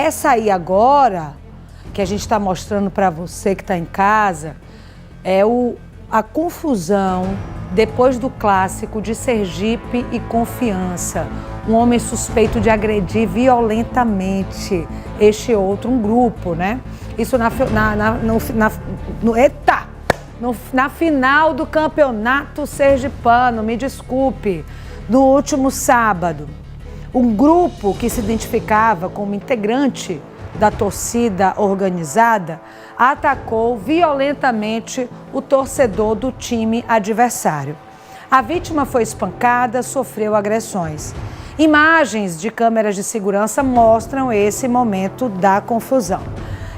Essa aí agora, que a gente está mostrando para você que está em casa, é a confusão depois do clássico de Sergipe e Confiança. Um homem suspeito de agredir violentamente um grupo, né? Isso na final do campeonato sergipano, me desculpe, no último sábado. Um grupo que se identificava como integrante da torcida organizada atacou violentamente o torcedor do time adversário. A vítima foi espancada, sofreu agressões. Imagens de câmeras de segurança mostram esse momento da confusão.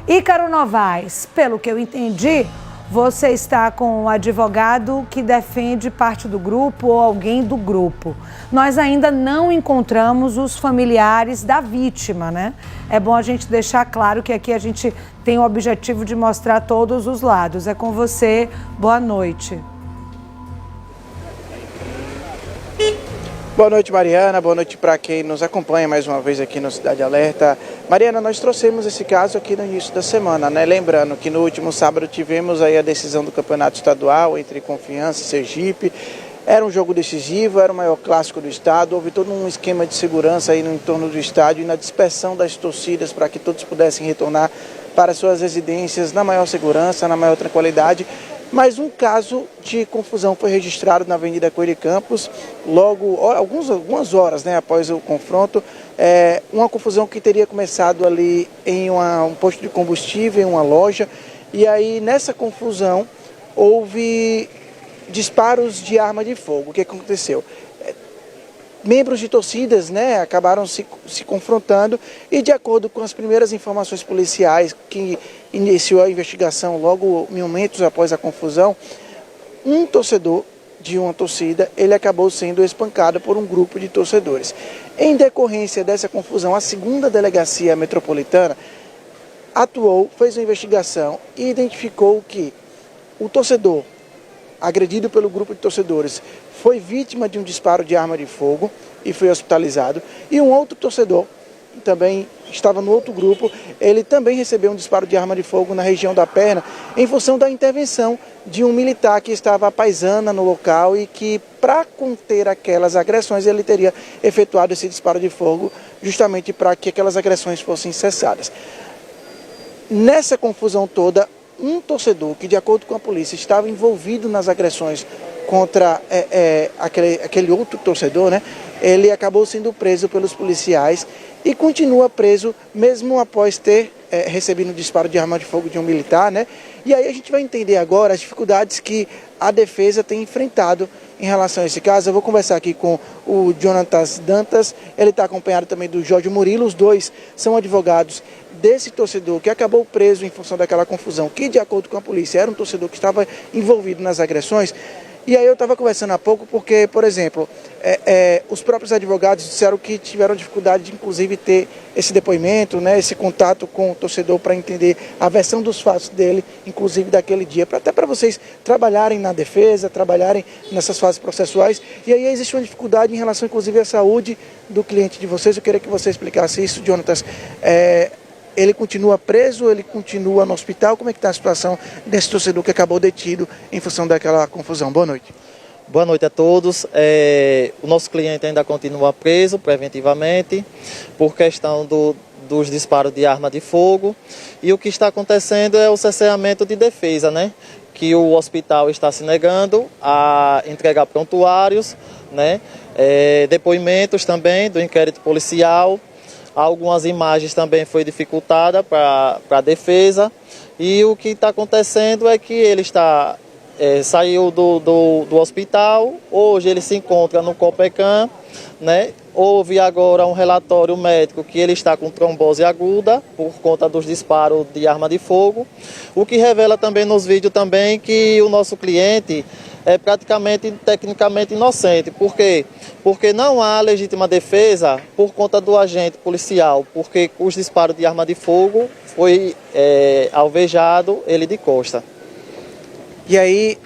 Ícaro Novaes, pelo que eu entendi, você está com um advogado que defende parte do grupo ou alguém do grupo. Nós ainda não encontramos os familiares da vítima, né? É bom a gente deixar claro que aqui a gente tem o objetivo de mostrar todos os lados. É com você. Boa noite. Boa noite, Mariana. Boa noite para quem nos acompanha mais uma vez aqui no Cidade Alerta. Mariana, nós trouxemos esse caso aqui no início da semana, né? Lembrando que no último sábado tivemos aí a decisão do campeonato estadual entre Confiança e Sergipe. Era um jogo decisivo, era o maior clássico do estado. Houve todo um esquema de segurança aí no entorno do estádio e na dispersão das torcidas para que todos pudessem retornar para suas residências na maior segurança, na maior tranquilidade. Mas um caso de confusão foi registrado na Avenida Coelho Campos, logo algumas horas, né, após o confronto. Uma confusão que teria começado ali em um posto de combustível, em uma loja. E aí, nessa confusão, houve disparos de arma de fogo. O que aconteceu? Membros de torcidas, né, acabaram se confrontando e, de acordo com as primeiras informações policiais que iniciou a investigação logo momentos após a confusão, um torcedor de uma torcida, ele acabou sendo espancado por um grupo de torcedores. Em decorrência dessa confusão, a 2ª Delegacia Metropolitana atuou, fez uma investigação e identificou que o torcedor agredido pelo grupo de torcedores foi vítima de um disparo de arma de fogo e foi hospitalizado. E um outro torcedor, também estava no outro grupo, ele também recebeu um disparo de arma de fogo na região da perna, em função da intervenção de um militar que estava à paisana no local e que, para conter aquelas agressões, ele teria efetuado esse disparo de fogo justamente para que aquelas agressões fossem cessadas. Nessa confusão toda, um torcedor que, de acordo com a polícia, estava envolvido nas agressões contra aquele outro torcedor, né? Ele acabou sendo preso pelos policiais e continua preso mesmo após ter recebido um disparo de arma de fogo de um militar, né? E aí a gente vai entender agora as dificuldades que a defesa tem enfrentado em relação a esse caso. Eu vou conversar aqui com o Jonatas Dantas, ele está acompanhado também do Jorge Murilo, os dois são advogados desse torcedor que acabou preso em função daquela confusão, que, de acordo com a polícia, era um torcedor que estava envolvido nas agressões. E aí eu estava conversando há pouco porque, por exemplo, os próprios advogados disseram que tiveram dificuldade de, inclusive, ter esse depoimento, né, esse contato com o torcedor para entender a versão dos fatos dele, inclusive daquele dia, até para vocês trabalharem na defesa, trabalharem nessas fases processuais. E aí existe uma dificuldade em relação, inclusive, à saúde do cliente de vocês. Eu queria que você explicasse isso, Jonatas. Ele continua preso, ele continua no hospital? Como é que está a situação desse torcedor que acabou detido em função daquela confusão? Boa noite. Boa noite a todos. O nosso cliente ainda continua preso preventivamente por questão dos disparos de arma de fogo. E o que está acontecendo é o cerceamento de defesa, né? Que o hospital está se negando a entregar prontuários, né? Depoimentos também do inquérito policial. Algumas imagens também foi dificultada para a defesa. E o que está acontecendo é que ele saiu do hospital, hoje ele se encontra no Copecan, né? Houve agora um relatório médico que ele está com trombose aguda por conta dos disparos de arma de fogo, o que revela também nos vídeos também que o nosso cliente é praticamente tecnicamente inocente. Por quê? Porque não há legítima defesa por conta do agente policial, porque os disparos de arma de fogo foi alvejado ele de costa. E aí,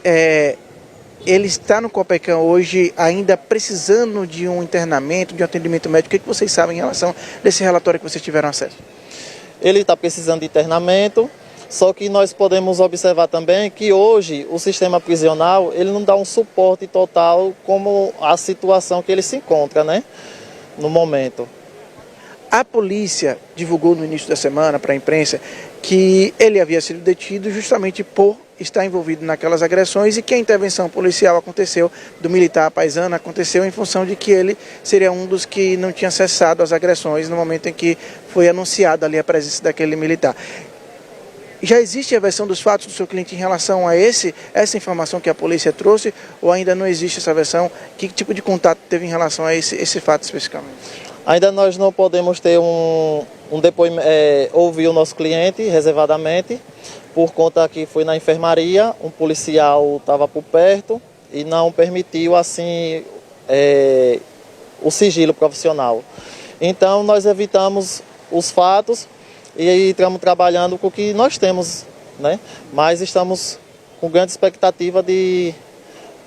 ele está no Copecan hoje ainda precisando de um internamento, de um atendimento médico. O que vocês sabem em relação desse relatório que vocês tiveram acesso? ele está precisando de internamento, só que nós podemos observar também que hoje o sistema prisional ele não dá um suporte total como a situação que ele se encontra, né, no momento. A polícia divulgou no início da semana para a imprensa que ele havia sido detido justamente por estar envolvido naquelas agressões e que a intervenção policial aconteceu, do militar paisano, aconteceu em função de que ele seria um dos que não tinha cessado as agressões no momento em que foi anunciada ali a presença daquele militar. Já existe a versão dos fatos do seu cliente em relação a essa informação que a polícia trouxe ou ainda não existe essa versão? Que tipo de contato teve em relação a esse fato especificamente? Ainda nós não podemos ter um depoimento, ouvir o nosso cliente reservadamente, por conta que foi na enfermaria, um policial estava por perto e não permitiu assim o sigilo profissional. Então nós evitamos os fatos e aí estamos trabalhando com o que nós temos, né? Mas estamos com grande expectativa de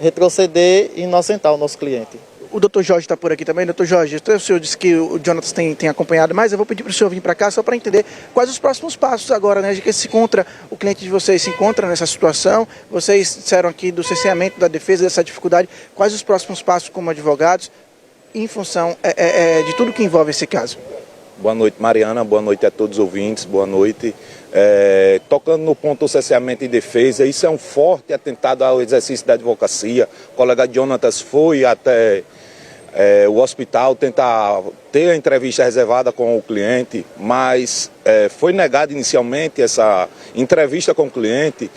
retroceder e inocentar o nosso cliente. O doutor Jorge está por aqui também. Doutor Jorge, o senhor disse que o Jonatas tem acompanhado, mas eu vou pedir para o senhor vir para cá só para entender quais os próximos passos agora, né? De que se encontra, o cliente de vocês se encontra nessa situação, vocês disseram aqui do cerceamento da defesa, dessa dificuldade, quais os próximos passos como advogados em função de tudo que envolve esse caso? Boa noite, Mariana, boa noite a todos os ouvintes, boa noite. Tocando no ponto do cerceamento e defesa, isso é um forte atentado ao exercício da advocacia. O colega Jonatas foi até o hospital tentar ter a entrevista reservada com o cliente, mas foi negada inicialmente essa entrevista com o cliente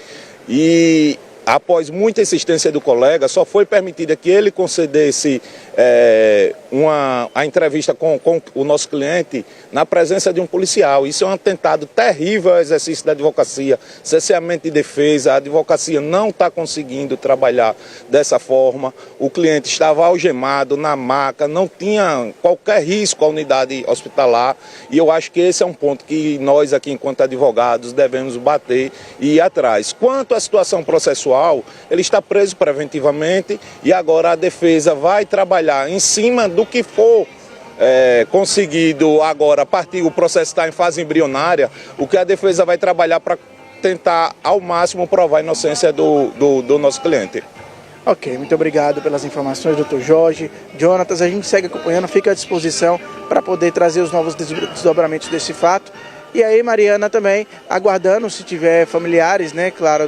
e após muita insistência do colega, só foi permitida que ele concedesse a entrevista com o nosso cliente na presença de um policial. Isso é um atentado terrível ao exercício da advocacia, cerceamento de defesa. A advocacia não está conseguindo trabalhar dessa forma. O cliente estava algemado na maca, não tinha qualquer risco à unidade hospitalar. E eu acho que esse é um ponto que nós aqui, enquanto advogados, devemos bater e ir atrás. Quanto à situação processual, ele está preso preventivamente e agora a defesa vai trabalhar em cima do que for conseguido agora, a partir do processo está em fase embrionária, o que a defesa vai trabalhar para tentar ao máximo provar a inocência do nosso cliente. Ok, muito obrigado pelas informações, doutor Jorge. Jonatas, a gente segue acompanhando, fica à disposição para poder trazer os novos desdobramentos desse fato. E aí, Mariana, também aguardando, se tiver familiares, né, claro,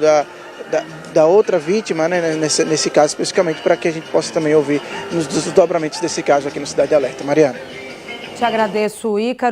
da outra vítima, né, nesse caso especificamente, para que a gente possa também ouvir nos desdobramentos desse caso aqui no Cidade Alerta. Mariana. Te agradeço, Ícaro.